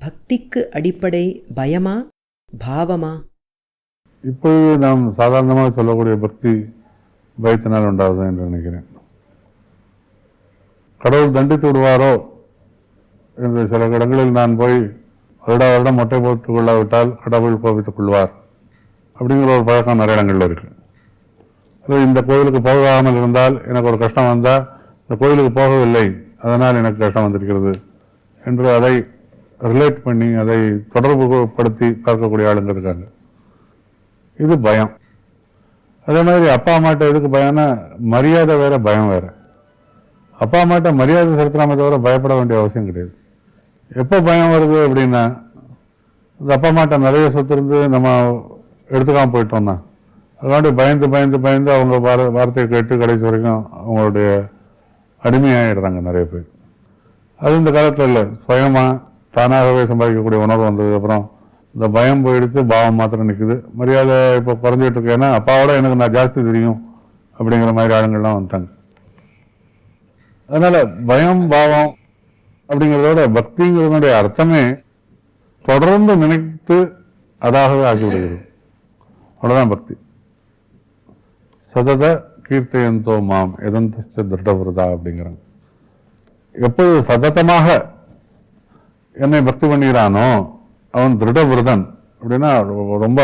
பக்திக்கு அடிப்படை பயமா பாவமா? இப்போது நாம் சாதாரணமாக சொல்லக்கூடிய பக்தி பயத்தினால் உண்டாகுது என்று நினைக்கிறேன். கடவுள் தண்டித்து விடுவாரோ என்று சில இடங்களில் நான் போய் வருடம் மொட்டை போட்டுக் கொள்ளாவிட்டால் கடவுள் கோபித்துக் கொள்வார் அப்படிங்கிற ஒரு பழக்கம் நிறைய இடங்களில் இருக்குது. இந்த கோயிலுக்கு போகாமல் இருந்தால் எனக்கு ஒரு கஷ்டம் வந்தால் இந்த கோயிலுக்கு போகவில்லை அதனால் எனக்கு கஷ்டம் வந்திருக்கிறது என்று அதை ரிலேட் பண்ணி அதை தொடர்பு படுத்தி பார்க்கக்கூடிய ஆளுங்க இருக்காங்க. இது பயம். அதே மாதிரி அப்பா அம்மாட்ட எதுக்கு பயம்னா மரியாதை வேற பயம் வேற. அப்பா அம்மாட்ட மரியாதை செலுத்தலாமே தவிர பயப்பட வேண்டிய அவசியம் கிடையாது. எப்போ பயம் வருது அப்படின்னா இந்த அப்பா அம்மாட்ட நிறைய சொத்து இருந்து நம்ம எடுத்துக்காமல் போயிட்டோம்னா அதனால பயந்து பயந்து பயந்து அவங்க வார்த்தையை கேட்டு கடைசி வரைக்கும் அவங்களுடைய அடிமையாகிடுறாங்க நிறைய பேர். அது இந்த காலத்தில் இல்லை, சுயமாக தானாகவே சம்பாதிக்கக்கூடிய உணர்வு வந்ததுக்கப்புறம் இந்த பயம் போயிடுச்சு, பாவம் மாத்திரம் நிற்குது. மரியாதை இப்போ குறைஞ்சிட்டு இருக்கு. ஏன்னா அப்பாவோட எனக்கு நான் ஜாஸ்தி தெரியும் அப்படிங்கிற மாதிரி ஆளுங்கள்லாம் வந்துட்டாங்க. அதனால் பயம் பாவம் அப்படிங்கிறதோட பக்திங்கிறதுனுடைய அர்த்தமே தொடர்ந்து நினைத்து அதாகவே ஆகிவிடுகிறது. அவ்வளோதான் பக்தி. சதத கீர்த்தயந்தோ மாம் எதந்த திருடவிரதா அப்படிங்கிறாங்க. எப்போது சததமாக என்னை பக்தி பண்ணுகிறானோ அவன் திருடவிரதன். அப்படின்னா ரொம்ப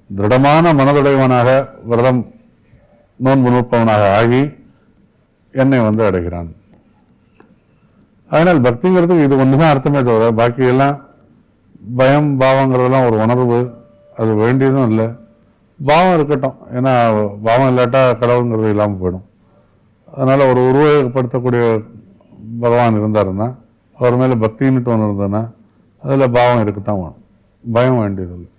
திருடமான மனதுடையவனாக விரதம் நோன்பு நூற்பவனாக ஆகி என்னை அடைகிறான். அதனால் பக்திங்கிறதுக்கு இது ஒன்று தான் அர்த்தமே தவிர பாக்கியெல்லாம் பயம் பாவங்கிறதெல்லாம் ஒரு உணர்வு, அது வேண்டியதும் இல்லை. பாவம் இருக்கட்டும், ஏன்னா பாவம் இல்லாட்டா கடவுளுங்கிறது இல்லாமல் போயிடும். அதனால் ஒரு உருவகப்படுத்தக்கூடிய பகவான் இருந்தாருன்னா அவர் மேலே பக்தின்னுட்டு ஒன்று இருந்ததுன்னா அதில் பாவம் இருக்கத்தான் வேணும், பயம் வேண்டியதில்லை.